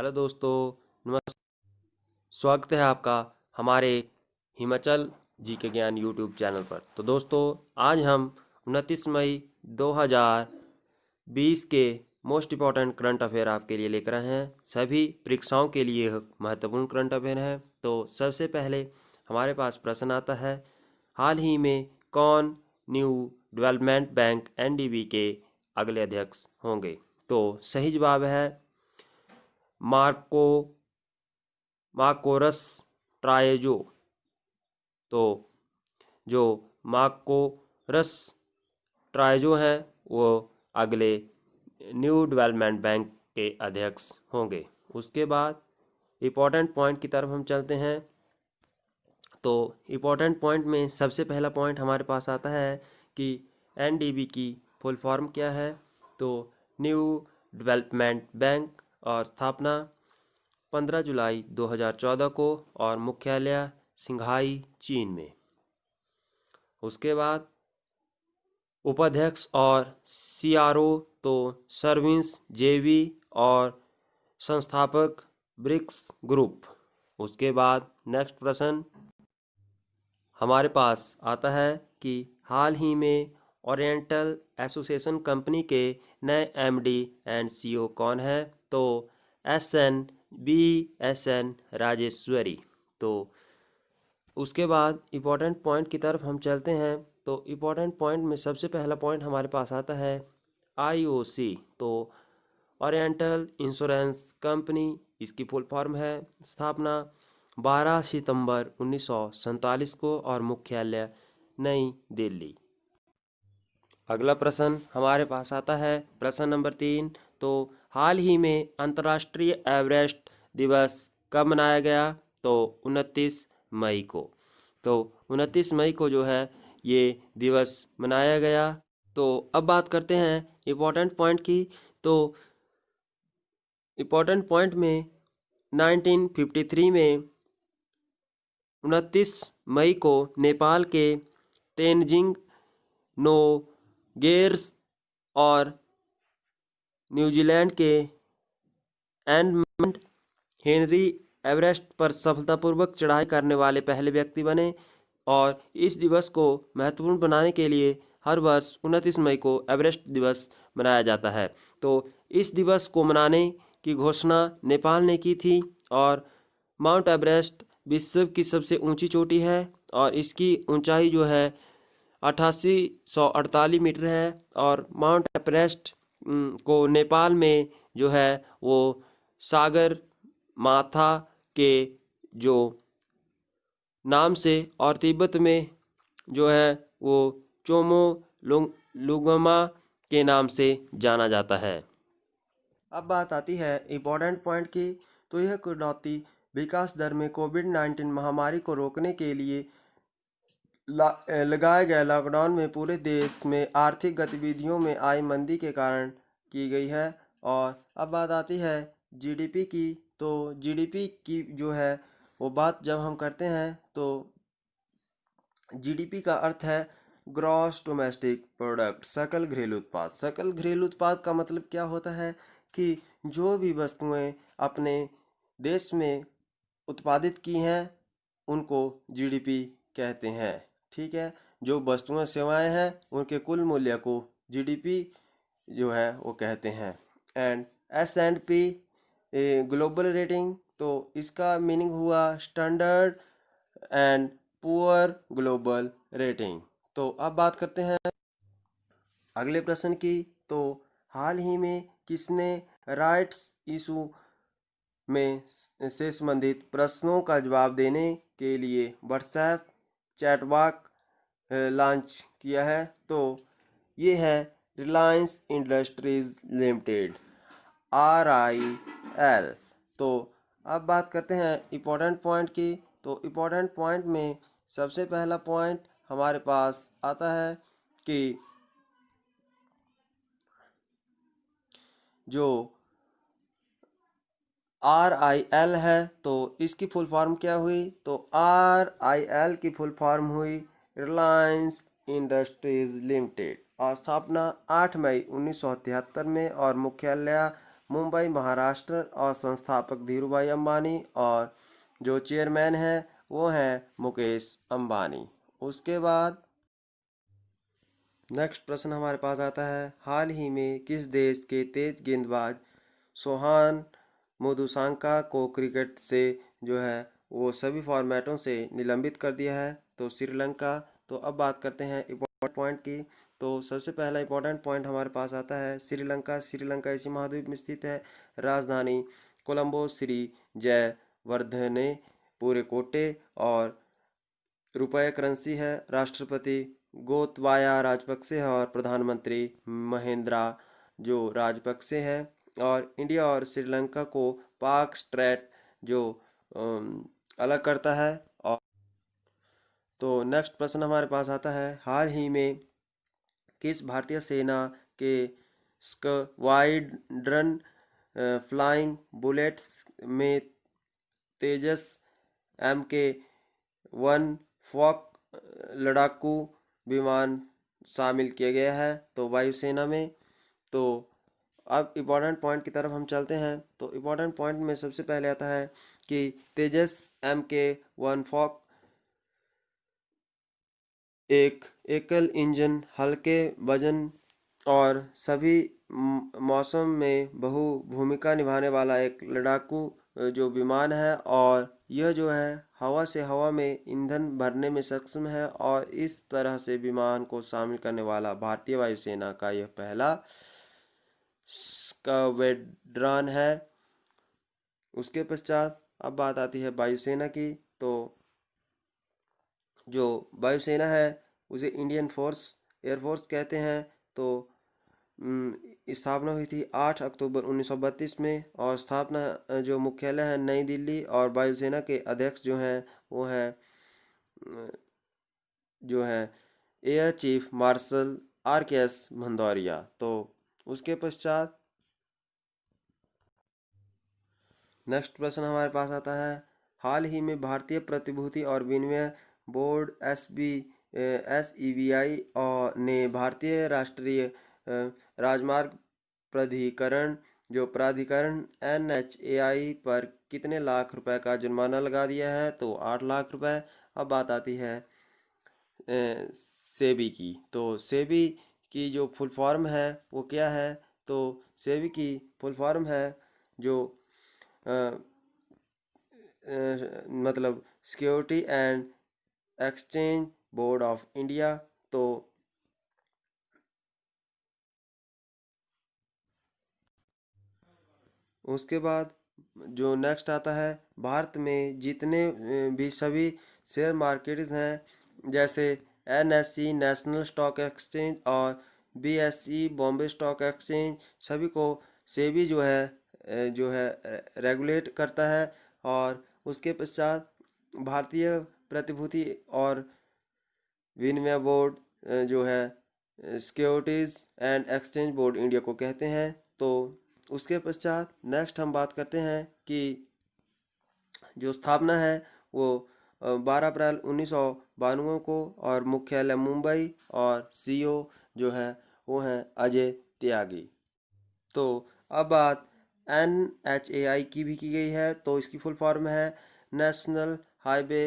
Hello दोस्तों, नमस्कार। स्वागत है आपका हमारे हिमाचल जी के ज्ञान यूट्यूब चैनल पर। तो दोस्तों, आज हम 29 मई 2020 के मोस्ट इम्पॉर्टेंट करंट अफेयर आपके लिए लेकर आए हैं। सभी परीक्षाओं के लिए महत्वपूर्ण करंट अफेयर हैं। तो सबसे पहले हमारे पास प्रश्न आता है, हाल ही में कौन न्यू डेवलपमेंट बैंक एनडीबी के अगले अध्यक्ष होंगे? तो सही जवाब है मार्को मार्कोरस ट्रायजो। तो जो मार्कोरस ट्रायजो हैं वो अगले न्यू डेवलपमेंट बैंक के अध्यक्ष होंगे। उसके बाद इम्पोर्टेंट पॉइंट की तरफ हम चलते हैं। तो इम्पोर्टेंट पॉइंट में सबसे पहला पॉइंट हमारे पास आता है कि एनडीबी की फुल फॉर्म क्या है। तो न्यू डेवलपमेंट बैंक और स्थापना 15 जुलाई 2014 को और मुख्यालय सिंघाई चीन में। उसके बाद उपाध्यक्ष और सीआरओ तो सर्विस जेवी और संस्थापक ब्रिक्स ग्रुप। उसके बाद नेक्स्ट प्रश्न हमारे पास आता है कि हाल ही में ओरिएंटल एसोसिएशन कंपनी के नए एमडी एंड सीईओ कौन है? तो एस एन राजेश्वरी। तो उसके बाद इम्पोर्टेंट पॉइंट की तरफ हम चलते हैं। तो इम्पोर्टेंट पॉइंट में सबसे पहला पॉइंट हमारे पास आता है आईओसी। तो ओरिएंटल इंश्योरेंस कंपनी, इसकी फुल फॉर्म है। स्थापना 12 सितंबर 1947 को और मुख्यालय नई दिल्ली। अगला प्रश्न हमारे पास आता है प्रश्न नंबर 3। तो हाल ही में अंतर्राष्ट्रीय एवरेस्ट दिवस कब मनाया गया? तो 29 मई को। तो 29 मई को जो है ये दिवस मनाया गया। तो अब बात करते हैं इम्पोर्टेंट पॉइंट की। तो इम्पोर्टेंट पॉइंट में 1953 में 29 मई को नेपाल के तेनजिंग नोगेर्स और न्यूजीलैंड के एडमंड हेनरी एवरेस्ट पर सफलतापूर्वक चढ़ाई करने वाले पहले व्यक्ति बने। और इस दिवस को महत्वपूर्ण बनाने के लिए हर वर्ष 29 मई को एवरेस्ट दिवस मनाया जाता है। तो इस दिवस को मनाने की घोषणा नेपाल ने की थी। और माउंट एवरेस्ट विश्व की सबसे ऊंची चोटी है और इसकी ऊंचाई जो है 8848 मीटर है। और माउंट एवरेस्ट को नेपाल में जो है वो सागर माथा के जो नाम से और तिब्बत में जो है वो चोमो लुंगमा के नाम से जाना जाता है। अब बात आती है इम्पोर्टेंट पॉइंट की। तो यह कटौती विकास दर में कोविड-19 महामारी को रोकने के लिए लगाए गए लॉकडाउन में पूरे देश में आर्थिक गतिविधियों में आई मंदी के कारण की गई है। और अब बात आती है जीडीपी की। तो जीडीपी की जो है वो बात जब हम करते हैं तो जीडीपी का अर्थ है ग्रॉस डोमेस्टिक प्रोडक्ट, सकल घरेलू उत्पाद। सकल घरेलू उत्पाद का मतलब क्या होता है कि जो भी वस्तुएं अपने देश में उत्पादित की हैं उनको जीडीपी कहते हैं। ठीक है, जो वस्तुएं सेवाएं हैं उनके कुल मूल्य को जीडीपी जो है वो कहते हैं। एंड S&P ग्लोबल रेटिंग, तो इसका मीनिंग हुआ standard and poor global rating. तो अब बात करते हैं अगले प्रश्न की। तो हाल ही में किसने राइट्स इशू में से संबंधित प्रश्नों का जवाब देने के लिए व्हाट्सएप चैटबॉट लॉन्च किया है? तो ये है रिलायंस इंडस्ट्रीज लिमिटेड, RIL। तो अब बात करते हैं इम्पोर्टेंट पॉइंट की। तो इम्पोर्टेंट पॉइंट में सबसे पहला पॉइंट हमारे पास आता है कि जो RIL है तो इसकी फुल फॉर्म क्या हुई? तो RIL की फुल फॉर्म हुई रिलायंस इंडस्ट्रीज लिमिटेड और स्थापना 8 मई 1973 में और मुख्यालय मुंबई महाराष्ट्र और संस्थापक धीरूभाई अंबानी और जो चेयरमैन है वो हैं मुकेश अंबानी। उसके बाद नेक्स्ट प्रश्न हमारे पास आता है, हाल ही में किस देश के तेज गेंदबाज सोहान मोदुसांका को क्रिकेट से जो है वो सभी फॉर्मेटों से निलंबित कर दिया है? तो श्रीलंका। तो अब बात करते हैं इम्पोर्टेंट पॉइंट की। तो सबसे पहला इम्पोर्टेंट पॉइंट हमारे पास आता है श्रीलंका। श्रीलंका इसी महाद्वीप में स्थित है। राजधानी कोलंबो। श्री जयवर्धने पूरे कोटे और रुपये करेंसी है। राष्ट्रपति गोतबाया राजपक्षे है और प्रधानमंत्री महेंद्रा जो राजपक्षे है। और इंडिया और श्रीलंका को पाक स्ट्रेट जो अलग करता है। और तो नेक्स्ट प्रश्न हमारे पास आता है, हाल ही में किस भारतीय सेना के स्क्वाड्रन फ्लाइंग बुलेट्स में तेजस MK-1 फॉक लड़ाकू विमान शामिल किया गया है? तो वायुसेना में। तो अब इम्पोर्टेंट पॉइंट की तरफ हम चलते हैं। तो इम्पोर्टेंट पॉइंट में सबसे पहले आता है कि तेजस MK-1 फॉक एक एकल इंजन, हल्के वजन और सभी मौसम में बहु भूमिका निभाने वाला एक लड़ाकू जो विमान है। और यह जो है हवा से हवा में ईंधन भरने में सक्षम है और इस तरह से विमान को शामिल करने वाला भारतीय वायुसेना का यह पहला स्क्वाड्रन है। उसके पश्चात अब बात आती है वायुसेना की। तो जो वायुसेना है उसे इंडियन एयरफोर्स कहते हैं। तो स्थापना हुई थी 8 अक्टूबर 1932 में और स्थापना जो मुख्यालय है नई दिल्ली। और वायुसेना के अध्यक्ष जो हैं वो हैं जो है air chief marshal RKS Bhadauria. तो उसके पश्चात नेक्स्ट प्रश्न हमारे पास आता है, हाल ही में भारतीय प्रतिभूति और विनिमय बोर्ड SEBI और ने भारतीय राष्ट्रीय राजमार्ग प्राधिकरण NHAI पर कितने लाख रुपए का जुर्माना लगा दिया है? तो 8 लाख रुपए। अब बात आती है सेबी की। तो सेबी की जो फुल फॉर्म है वो क्या है? तो सेबी की फुल फॉर्म है जो मतलब security and exchange board of India. तो उसके बाद जो नेक्स्ट आता है, भारत में जितने भी सभी शेयर मार्केट्स हैं जैसे NSE नेशनल स्टॉक एक्सचेंज और BSE बॉम्बे स्टॉक एक्सचेंज, सभी को सेबी जो है रेगुलेट करता है। और उसके पश्चात भारतीय प्रतिभूति और विनिमय बोर्ड जो है securities and exchange board India को कहते हैं। तो उसके पश्चात नेक्स्ट हम बात करते हैं कि जो स्थापना है वो 12 अप्रैल 1992 को और मुख्यालय मुंबई और CEO जो है वो हैं अजय त्यागी। तो अब बात NHAI की भी की गई है। तो इसकी फुल फॉर्म है national highway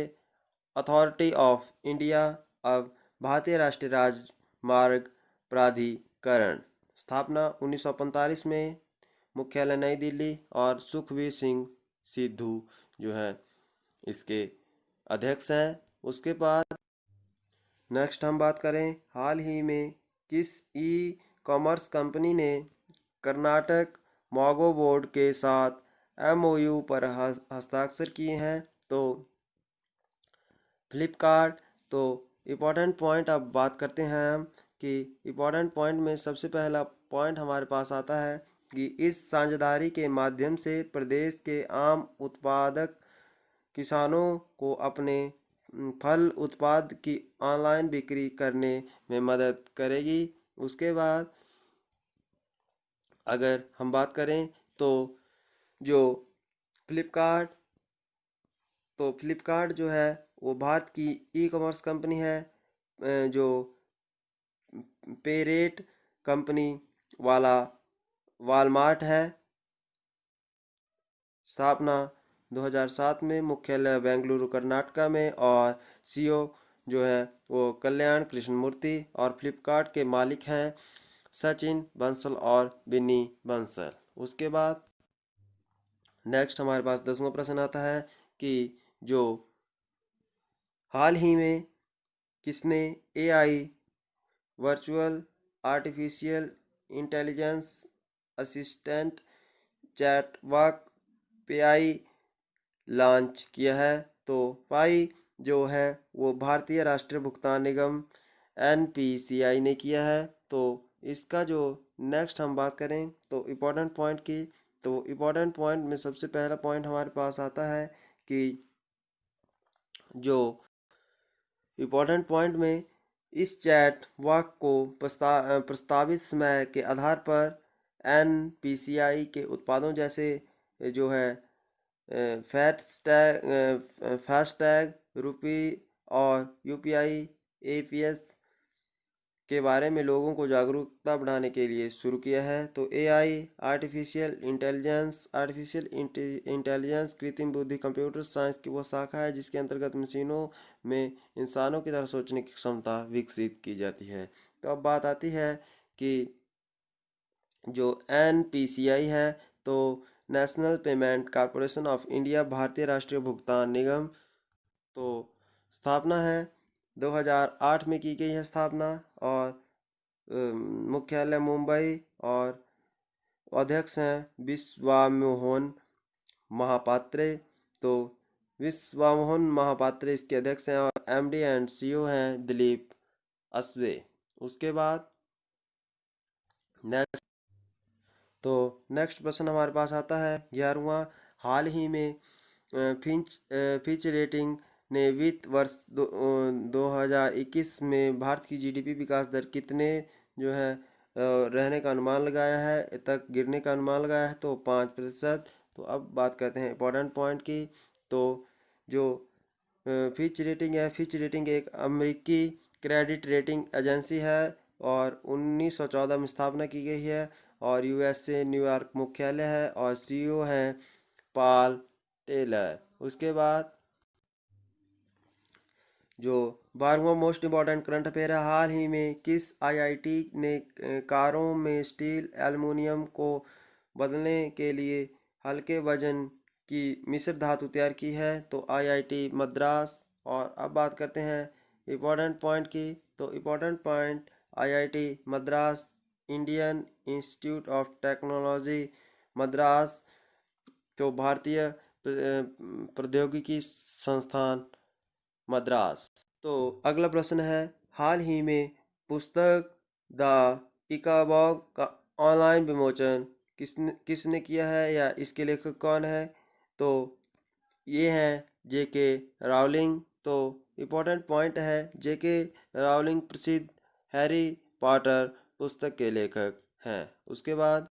authority of India. अब भारतीय राष्ट्रीय राजमार्ग प्राधिकरण, स्थापना 1945 में, मुख्यालय नई दिल्ली और सुखबीर सिंह सिद्धू जो है इसके अध्यक्ष हैं। उसके बाद नेक्स्ट हम बात करें, हाल ही में किस कॉमर्स कंपनी ने कर्नाटक मोगो बोर्ड के साथ MOU पर हस्ताक्षर किए हैं? तो फ्लिपकार्ट। तो इम्पोर्टेंट पॉइंट अब बात करते हैं हम कि इम्पोर्टेंट पॉइंट में सबसे पहला पॉइंट हमारे पास आता है कि इस साझेदारी के माध्यम से प्रदेश के आम उत्पादक किसानों को अपने फल उत्पाद की ऑनलाइन बिक्री करने में मदद करेगी। उसके बाद अगर हम बात करें तो जो फ्लिपकार्ट तो फ्लिपकार्ट जो है वो भारत की कॉमर्स कंपनी है जो पेरेट कंपनी वाला वालमार्ट है। स्थापना 2007 में, मुख्यालय बेंगलुरु कर्नाटका में, और सीईओ जो है वो कल्याण कृष्णमूर्ति, और फ्लिपकार्ट के मालिक हैं सचिन बंसल और बिन्नी बंसल। उसके बाद नेक्स्ट हमारे पास 10वां प्रश्न आता है कि जो हाल ही में किसने AI virtual artificial intelligence assistant chatbot Pi launch किया है? तो पाई जो है वो भारतीय राष्ट्रीय भुगतान निगम एनपीसीआई ने किया है। तो इसका जो नेक्स्ट हम बात करें तो इम्पोर्टेंट पॉइंट की, तो इम्पोर्टेंट पॉइंट में सबसे पहला पॉइंट हमारे पास आता है कि जो इम्पोर्टेंट पॉइंट में इस चैट वाक को प्रस्तावित समय के आधार पर एनपीसीआई के उत्पादों जैसे जो है फास्टैग, रुपी और यूपीआई एपीएस के बारे में लोगों को जागरूकता बढ़ाने के लिए शुरू किया है। तो एआई आर्टिफिशियल इंटेलिजेंस कृत्रिम बुद्धि कंप्यूटर साइंस की वो शाखा है जिसके अंतर्गत मशीनों में इंसानों की तरह सोचने की क्षमता विकसित की जाती है। तो अब बात आती है कि जो एनपीसीआई है तो national payment corporation of India, भारतीय राष्ट्रीय भुगतान निगम, तो स्थापना है 2008 में की गई है स्थापना, और मुख्यालय मुंबई, और अध्यक्ष हैं विश्वामोहन महापात्रे। तो विश्वामोहन महापात्रे इसके अध्यक्ष हैं, और एमडी एंड सीईओ हैं दिलीप असवे। उसके बाद नेक्स्ट, तो नेक्स्ट प्रश्न हमारे पास आता है 11वां। हाल ही में फिच रेटिंग ने वित्त वर्ष 2021 में भारत की जीडीपी विकास दर कितने जो है रहने का अनुमान लगाया है, तक गिरने का अनुमान लगाया है? तो 5%। तो अब बात करते हैं इंपॉर्टेंट पॉइंट की। तो जो फिच रेटिंग है, फिच रेटिंग एक अमेरिकी क्रेडिट रेटिंग एजेंसी है, और 1914 में स्थापना की गई है, और यूएसए न्यूयॉर्क मुख्यालय है, और सीईओ हैं पॉल टेलर। उसके बाद जो 12वां मोस्ट इम्पॉर्टेंट करंट अफेयर है, हाल ही में किस आईआईटी ने कारों में स्टील एल्युमिनियम को बदलने के लिए हल्के वजन की मिश्र धातु तैयार की है? तो आईआईटी मद्रास। और अब बात करते हैं इम्पोर्टेंट पॉइंट की। तो important point IIT Madras, Indian institute of technology Madras, जो भारतीय प्रौद्योगिकी संस्थान मद्रास। तो अगला प्रश्न है, हाल ही में पुस्तक द इकाबॉग का ऑनलाइन विमोचन किसने किसने किया है, या इसके लेखक कौन है? तो ये हैं जेके रावलिंग। तो इम्पोर्टेंट पॉइंट है जेके रावलिंग प्रसिद्ध हैरी पॉटर पुस्तक के लेखक हैं। उसके बाद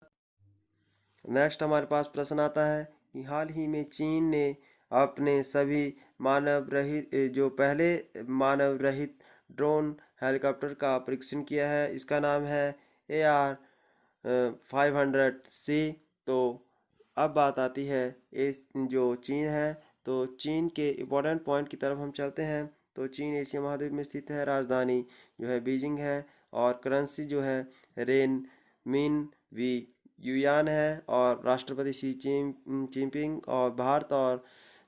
नेक्स्ट हमारे पास प्रश्न आता है कि हाल ही में चीन ने अपने सभी मानव रहित जो पहले मानव रहित ड्रोन हेलीकॉप्टर का परीक्षण किया है। इसका नाम है AR 500C। तो अब बात आती है इस जो चीन है, तो चीन के इम्पोर्टेंट पॉइंट की तरफ हम चलते हैं। तो चीन एशिया महाद्वीप में स्थित है, राजधानी जो है बीजिंग है, और करेंसी जो है रेन मिन वी युयान है, और राष्ट्रपति शी जिनपिंग, और भारत और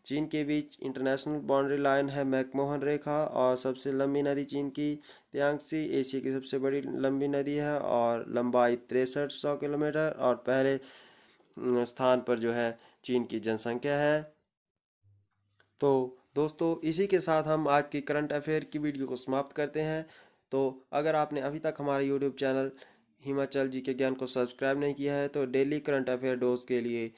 चीन के बीच इंटरनेशनल बाउंड्री लाइन है मैकमोहन रेखा, और सबसे लंबी नदी चीन की त्यांगसी एशिया की सबसे बड़ी लंबी नदी है, और लंबाई 6300 किलोमीटर, और पहले स्थान पर जो है चीन की जनसंख्या है। तो दोस्तों इसी के साथ हम आज की करंट अफेयर की वीडियो को समाप्त करते हैं। तो अगर आपने अभी तक हमारा यूट्यूब चैनल हिमाचल जी के ज्ञान को सब्सक्राइब नहीं किया है तो डेली करंट अफेयर डोज के लिए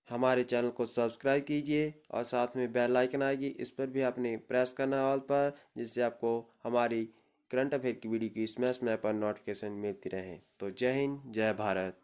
हमारे चैनल को सब्सक्राइब कीजिए, और साथ में बेल आइकन आएगी, इस पर भी आपने प्रेस करना है ऑल पर, जिससे आपको हमारी करंट अफेयर की वीडियो की समय समय पर नोटिफिकेशन मिलती रहे। तो जय हिंद, जय भारत।